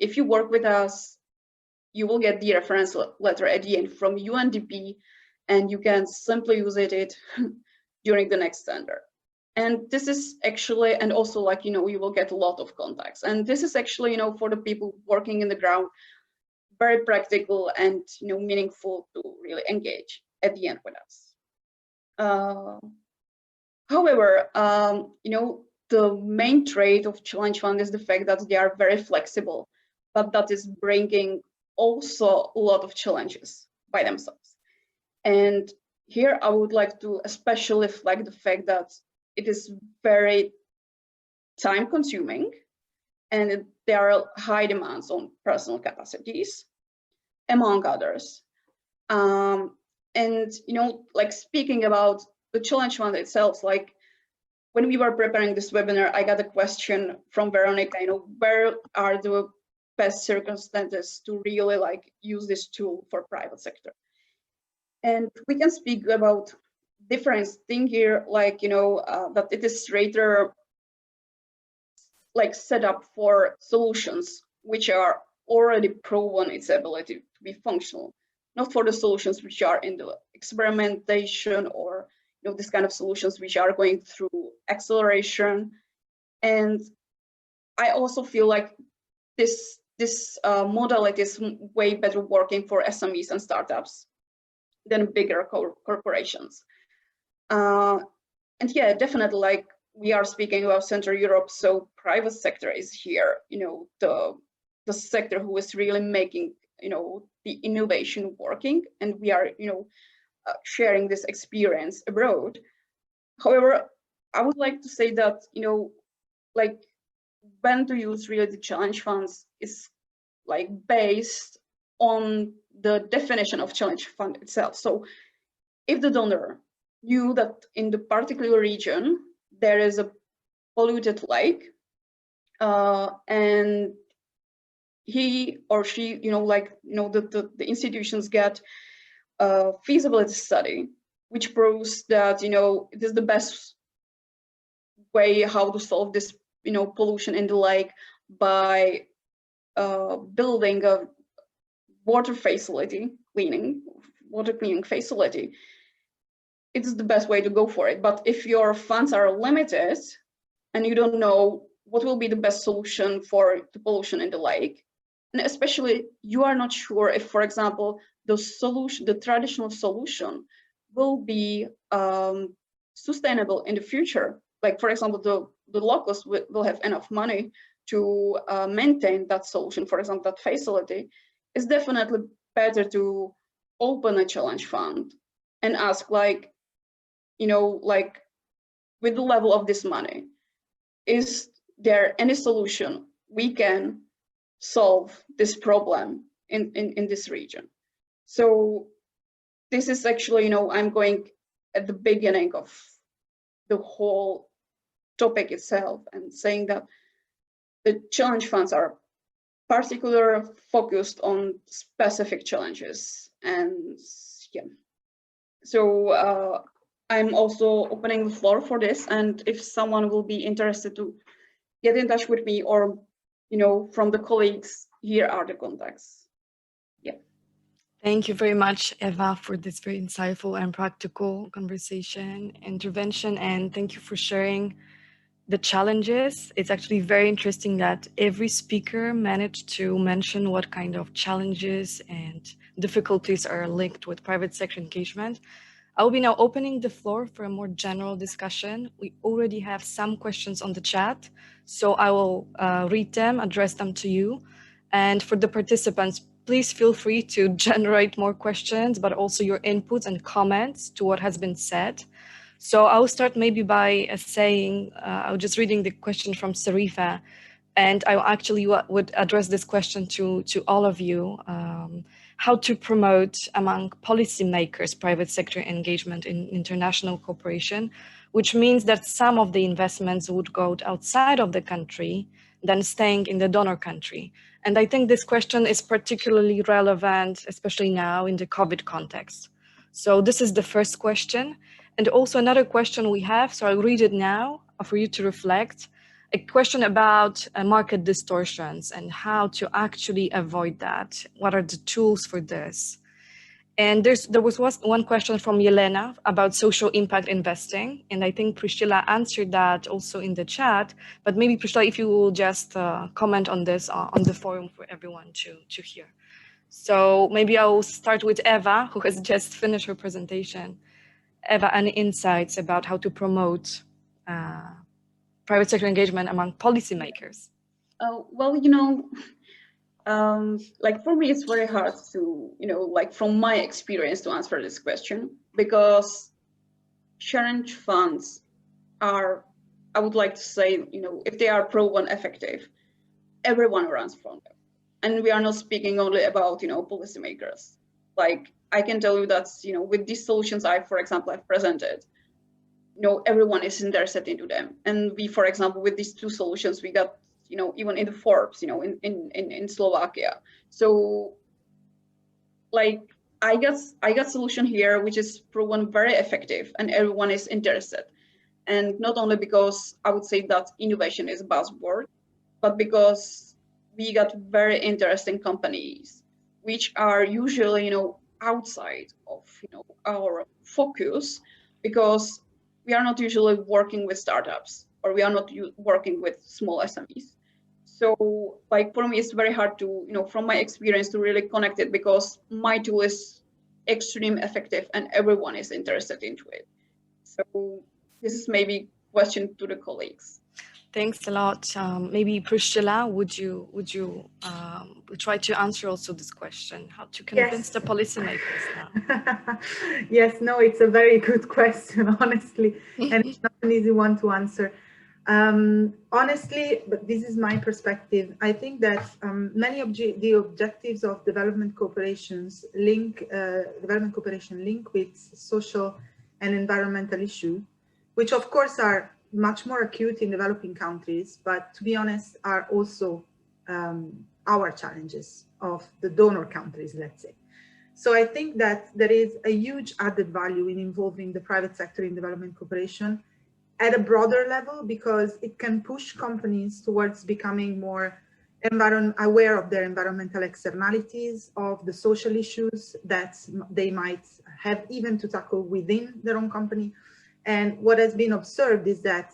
if you work with us, you will get the reference letter at the end from UNDP, and you can simply use it during the next tender. And this is actually, and also, like, you know, you will get a lot of contacts. And this is actually, you know, for the people working in the ground, very practical and, you know, meaningful to really engage at the end with us. However, you know, the main trait of Challenge Fund is the fact that they are very flexible, but that is bringing also a lot of challenges by themselves. And here I would like to especially flag the fact that it is very time consuming and there are high demands on personal capacities, among others. And, you know, like speaking about the Challenge Fund itself, like when we were preparing this webinar, I got a question from Veronica, you know, where are the best circumstances to really like use this tool for private sector? And we can speak about different thing here, like, you know, that it is rather like set up for solutions which are already proven its ability to be functional, not for the solutions which are in the experimentation or, you know, this kind of solutions which are going through acceleration. And I also feel like this modality is way better working for SMEs and startups than bigger corporations. And yeah, definitely, like we are speaking about Central Europe, so private sector is here, you know, the sector who is really making, you know, the innovation working, and we are, you know, sharing this experience abroad. However, I would like to say that, you know, like when to use really the challenge funds is like based on the definition of challenge fund itself. So if the donor knew that in the particular region there is a polluted lake, and he or she, you know, like, you know, the institutions get a feasibility study which proves that, you know, it is the best way how to solve this, you know, pollution in the lake by building a water cleaning facility. It's the best way to go for it. But if your funds are limited and you don't know what will be the best solution for the pollution in the lake, and especially you are not sure if, for example, the traditional solution will be sustainable in the future. Like, for example, the locals will have enough money to maintain that solution, for example, that facility. It's definitely better to open a challenge fund and ask, like, you know, like with the level of this money, is there any solution we can solve this problem in this region? So this is actually, you know, I'm going at the beginning of the whole topic itself and saying that the challenge funds are particularly focused on specific challenges. And yeah, so I'm also opening the floor for this, and if someone will be interested to get in touch with me or, you know, from the colleagues, here are the contacts. Yeah. Thank you very much, Eva, for this very insightful and practical conversation, intervention, and thank you for sharing the challenges. It's actually very interesting that every speaker managed to mention what kind of challenges and difficulties are linked with private sector engagement. I will be now opening the floor for a more general discussion. We already have some questions on the chat, so I will read them, address them to you. And for the participants, please feel free to generate more questions, but also your inputs and comments to what has been said. So I'll start maybe by saying, I was just reading the question from Sarifa, and I actually would address this question to all of you. How to promote among policymakers private sector engagement in international cooperation, which means that some of the investments would go outside of the country than staying in the donor country. And I think this question is particularly relevant, especially now in the COVID context. So this is the first question. And also another question we have, so I'll read it now for you to reflect, a question about market distortions and how to actually avoid that. What are the tools for this? And there was one question from Yelena about social impact investing. And I think Priscilla answered that also in the chat, but maybe Priscilla, if you will just comment on this on the forum for everyone to hear. So maybe I'll start with Eva, who has just finished her presentation. Eva, any insights about how to promote private sector engagement among policymakers? Well, like for me, it's very hard to, like from my experience to answer this question, because challenge funds are, I would like to say, if they are proven effective, everyone runs from them. And we are not speaking only about, policymakers. Like I can tell you that, with these solutions for example, I've presented, everyone is interested into them. And we, for example, with these two solutions, we got, even in the Forbes, in Slovakia. So like I got solution here, which is proven very effective and everyone is interested. And not only because I would say that innovation is a buzzword, but because we got very interesting companies, which are usually, outside of, our focus, because we are not usually working with startups or we are not working with small SMEs. So like for me, it's very hard to, from my experience to really connect it, because my tool is extremely effective and everyone is interested into it. So this is maybe a question to the colleagues. Thanks a lot. Maybe Priscilla, would you try to answer also this question? How to convince the policymakers now? Yes, no, it's a very good question, honestly, and it's not an easy one to answer. Honestly, but this is my perspective. I think that many of the objectives of development cooperation link with social and environmental issues, which of course are much more acute in developing countries, but to be honest, are also our challenges of the donor countries, let's say. So I think that there is a huge added value in involving the private sector in development cooperation at a broader level, because it can push companies towards becoming more aware of their environmental externalities, of the social issues that they might have even to tackle within their own company. And what has been observed is that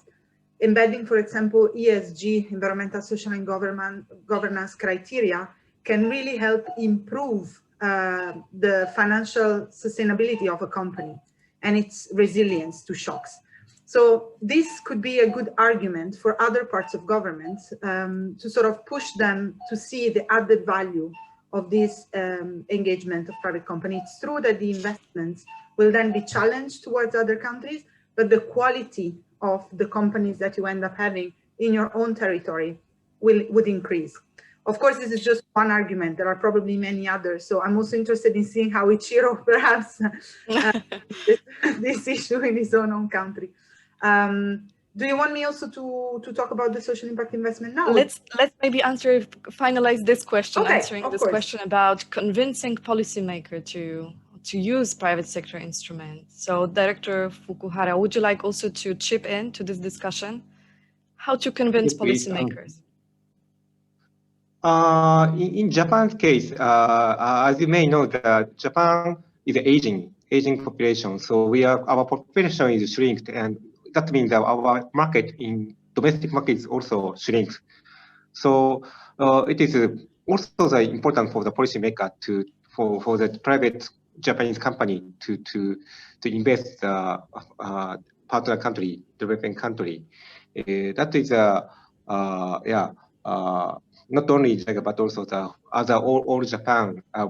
embedding, for example, ESG, environmental, social, and governance criteria can really help improve the financial sustainability of a company and its resilience to shocks. So this could be a good argument for other parts of government to sort of push them to see the added value of this engagement of private companies. It's true that the investments will then be challenged towards other countries, but the quality of the companies that you end up having in your own territory would increase. Of course, this is just one argument. There are probably many others. So I'm also interested in seeing how Ichiro perhaps this issue in his own country. Do you want me also to talk about the social impact investment now? Let's maybe finalize this question, answering this question about convincing policymaker to use private sector instruments. So Director Fukuhara, would you like also to chip in to this discussion? How to convince policymakers? In Japan's case, as you may know, that Japan is an aging population. So our population is shrinked, and that means that our market in domestic market is also shrinks. So it is also important for the policymaker for the private Japanese company to invest partner country, developing country. That is not only JICA but also the other all Japan. Where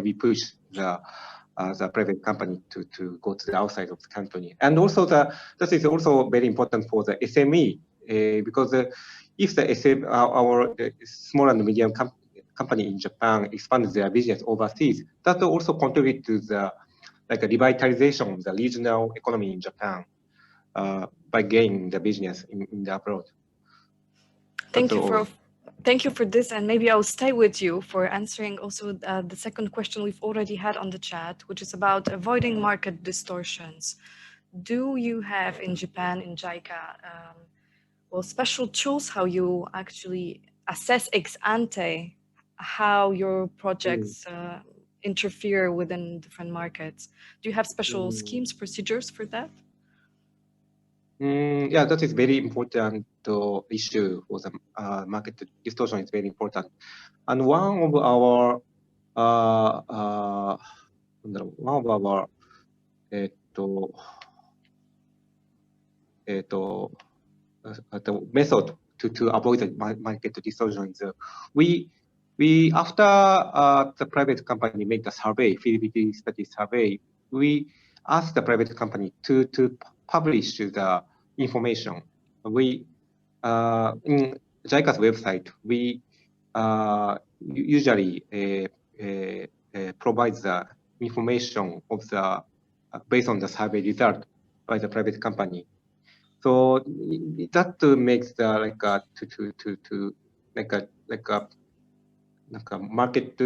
we push the private company to go to the outside of the country, and also that is also very important for the SME because if the our small and medium company in Japan expands their business overseas, that will also contribute to the like a revitalization of the regional economy in Japan by gaining the business in the abroad. Thank you for this, and maybe I'll stay with you for answering also the second question we've already had on the chat, which is about avoiding market distortions. Do you have in Japan, in JICA, special tools how you actually assess ex ante how your projects interfere within different markets? Do you have special schemes, procedures for that? Yeah, that is very important issue for the market distortion. Is very important, and one of our the method to avoid the market distortion is we after the private company make the survey, feasibility study survey, we ask the private company to publish the information. We in JICA's website we usually provide the information of the based on the survey result by the private company. So that makes the to make a market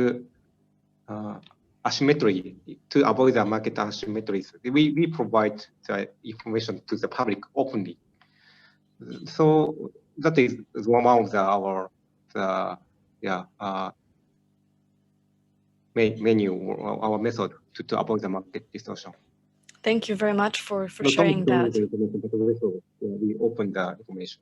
asymmetry, to avoid the market asymmetries. We provide the information to the public openly. So that is one of our our method to avoid the market distortion. Thank you very much for sharing that. We open the information.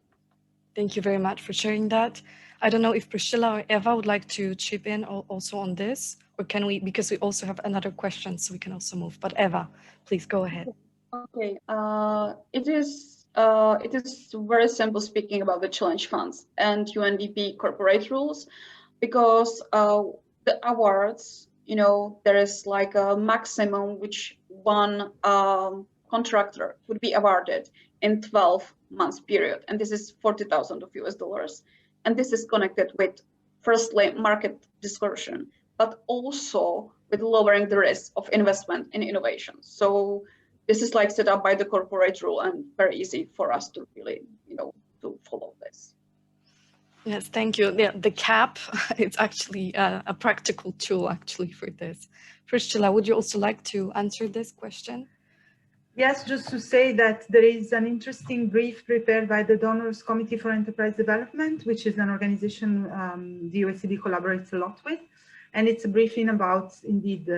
Thank you very much for sharing that. I don't know if Priscilla or Eva would like to chip in also on this, or can we, because we also have another question, so we can also move. But Eva, please go ahead. Okay, it is very simple speaking about the challenge funds and UNDP corporate rules, because the awards, you know, there is like a maximum which one contractor would be awarded in 12 months period, and this is $40,000 US, and this is connected with firstly market distortion, but also with lowering the risk of investment in innovation. So this is like set up by the corporate rule and very easy for us to really, you know, to follow this. Yes, thank you. The cap, it's actually a practical tool actually for this. Priscilla, would you also like to answer this question? Yes, just to say that there is an interesting brief prepared by the Donors Committee for Enterprise Development, which is an organization the OECD collaborates a lot with. And it's a briefing about, indeed,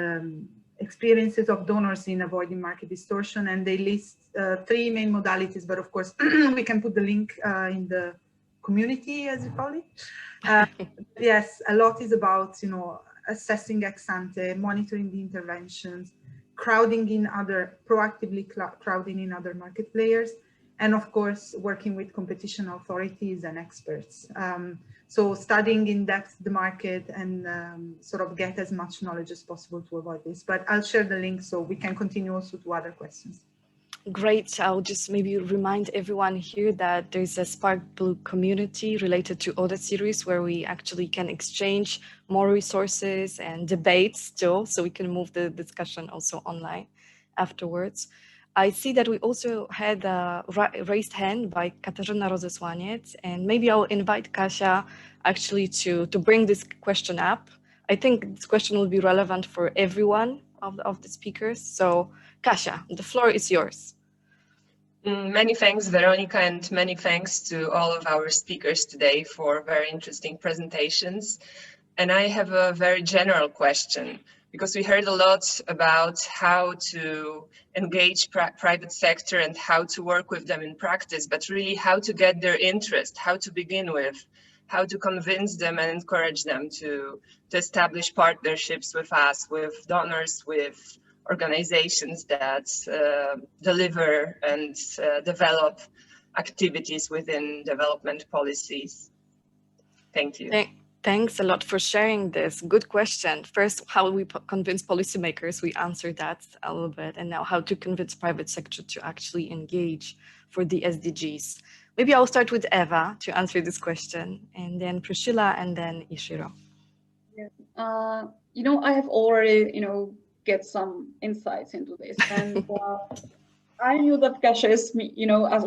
experiences of donors in avoiding market distortion. And they list 3 main modalities, but of course, we can put the link in the community, as you call it. Yes, a lot is about, you know, assessing ex ante, monitoring the interventions, crowding in proactively crowding in other market players, and of course, working with competition authorities and experts. So studying in depth the market and sort of get as much knowledge as possible to avoid this. But I'll share the link so we can continue also to other questions. Great. I'll just maybe remind everyone here that there's a Spark Blue community related to ODA series where we actually can exchange more resources and debates still, so we can move the discussion also online afterwards. I see that we also had a raised hand by Katarzyna Rozesłaniec, and maybe I'll invite Kasia actually to bring this question up. I think this question will be relevant for everyone of the speakers. So Kasia, the floor is yours. Many thanks, Veronica, and many thanks to all of our speakers today for very interesting presentations. And I have a very general question because we heard a lot about how to engage private sector and how to work with them in practice, but really how to get their interest, how to begin with, how to convince them and encourage them to establish partnerships with us, with donors, with organizations that deliver and develop activities within development policies. Thank you. Thanks a lot for sharing this. Good question. First, how we convince policymakers, we answered that a little bit, and now how to convince private sector to actually engage for the SDGs. Maybe I'll start with Eva to answer this question, and then Priscilla, and then Ishiro. Yeah. I have already, get some insights into this, and I knew that Kasia is,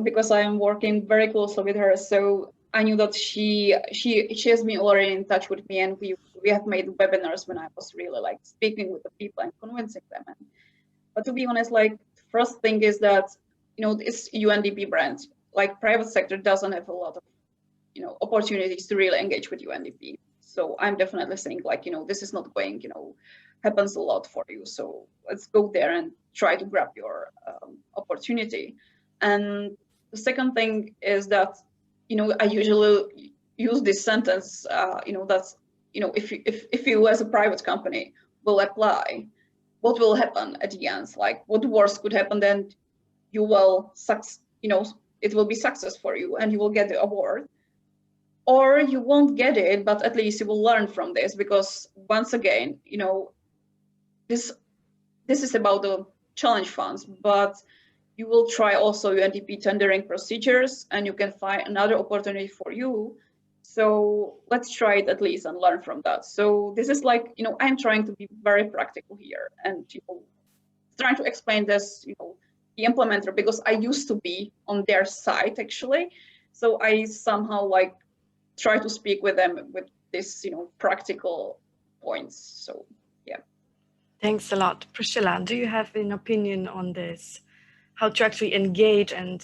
because I am working very closely with her, so I knew that she has been already in touch with me, and we have made webinars when I was really like speaking with the people and convincing them. But to be honest, like first thing is that this UNDP brand, like private sector doesn't have a lot of opportunities to really engage with UNDP. So I'm definitely saying like this is not going happens a lot for you. So let's go there and try to grab your opportunity. And the second thing is that I usually use this sentence, that's, if you as a private company will apply, what will happen at the end? Like what worse could happen, then you will it will be success for you and you will get the award. Or you won't get it, but at least you will learn from this, because once again, this is about the challenge funds, but you will try also UNDP tendering procedures and you can find another opportunity for you. So let's try it at least and learn from that. So this is like, I'm trying to be very practical here and trying to explain this, the implementer, because I used to be on their side actually. So I somehow like try to speak with them with this, practical points. So yeah. Thanks a lot. Priscilla, do you have an opinion on this? How to actually engage and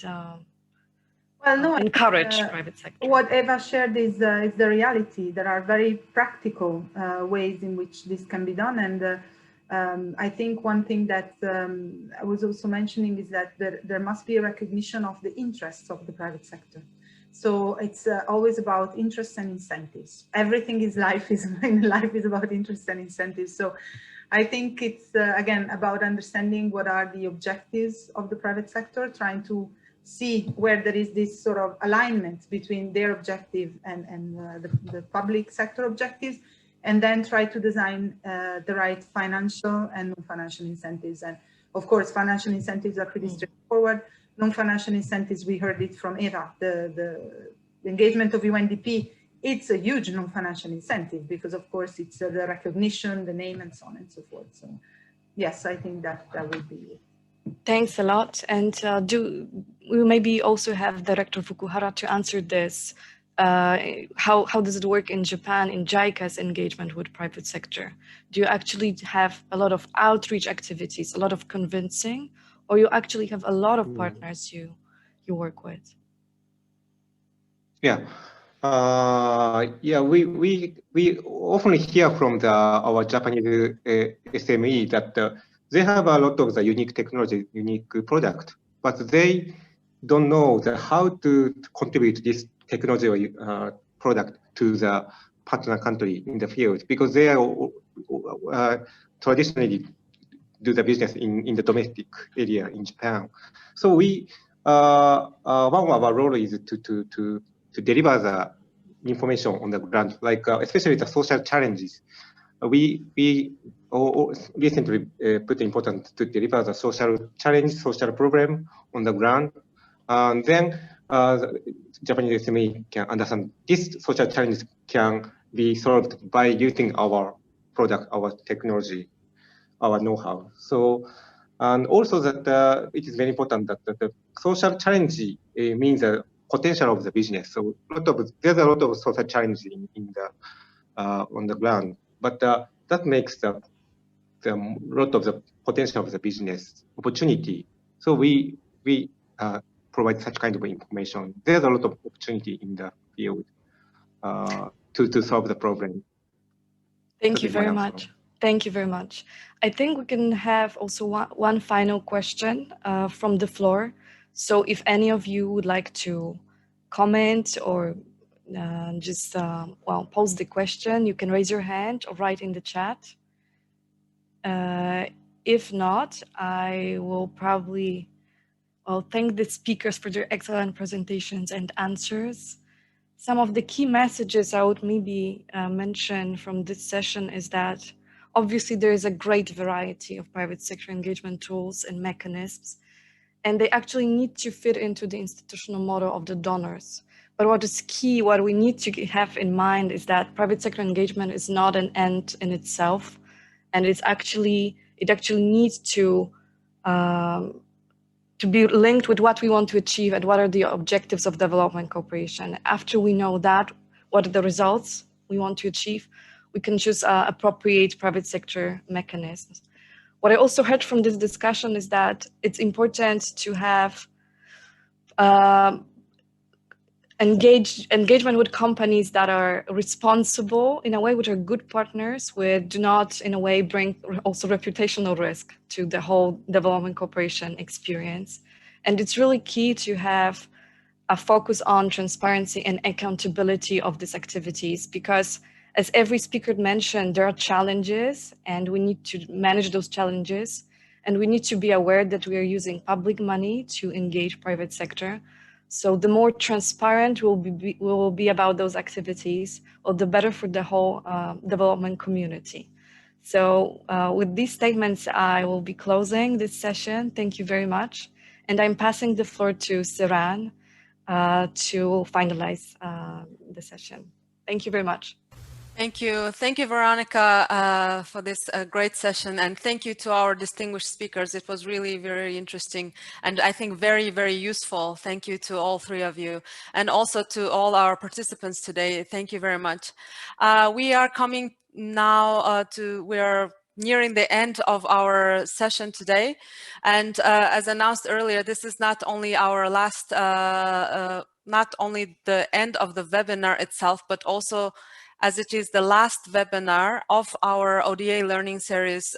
encourage private sector? What Eva shared is the reality. There are very practical ways in which this can be done. And I think one thing that I was also mentioning is that there must be a recognition of the interests of the private sector. So it's always about interests and incentives. Everything in life is about interests and incentives. So I think it's, again, about understanding what are the objectives of the private sector, trying to see where there is this sort of alignment between their objective and the public sector objectives, and then try to design the right financial and non-financial incentives. And of course, financial incentives are pretty straightforward. Non-financial incentives, we heard it from Eva, the engagement of UNDP, it's a huge non-financial incentive because of course it's the recognition, the name and so on and so forth. So yes, I think that would be it. Thanks a lot. And we maybe also have Director Fukuhara to answer this. How does it work in Japan in JICA's engagement with private sector? Do you actually have a lot of outreach activities, a lot of convincing, or you actually have a lot of partners you work with? Yeah. We often hear from our Japanese SME that they have a lot of the unique technology, unique product, but they don't know how to contribute this technology or product to the partner country in the field, because they are traditionally do the business in the domestic area in Japan. So one of our role is to deliver the information on the ground, like especially the social challenges. We recently put important to deliver the social challenge, social problem on the ground, and then Japanese SME can understand this social challenge can be solved by using our product, our technology, our know-how. So, and also that it is very important that the social challenge means the potential of the business. So there's a lot of social challenges in the on the ground, but that makes the lot of the potential of the business opportunity. So we provide such kind of information. There's a lot of opportunity in the field to solve the problem. Thank you very much. Thank you very much. I think we can have also one final question from the floor. So if any of you would like to comment or just, well, pose the question, you can raise your hand or write in the chat. If not, I will probably, well, thank the speakers for their excellent presentations and answers. Some of the key messages I would maybe mention from this session is that obviously there is a great variety of private sector engagement tools and mechanisms, and they actually need to fit into the institutional model of the donors. But what is key, what we need to have in mind is that private sector engagement is not an end in itself, and it actually needs to be linked with what we want to achieve and what are the objectives of development cooperation. After we know that, what are the results we want to achieve, we can choose appropriate private sector mechanisms. What I also heard from this discussion is that it's important to have engagement with companies that are responsible in a way, which are good partners, which do not in a way bring also reputational risk to the whole development cooperation experience. And it's really key to have a focus on transparency and accountability of these activities, because as every speaker mentioned, there are challenges and we need to manage those challenges. And we need to be aware that we are using public money to engage private sector. So the more transparent we will be about those activities, or the better for the whole development community. So with these statements, I will be closing this session. Thank you very much. And I'm passing the floor to Siran to finalize the session. Thank you very much. Thank you, Veronica, for this great session, and thank you to our distinguished speakers. It was really very interesting and I think very, very useful. Thank you to all three of you, and also to all our participants today. Thank you very much. We are coming now we are nearing the end of our session today, and as announced earlier, this is not only our last, not only the end of the webinar itself, but also as it is the last webinar of our ODA learning series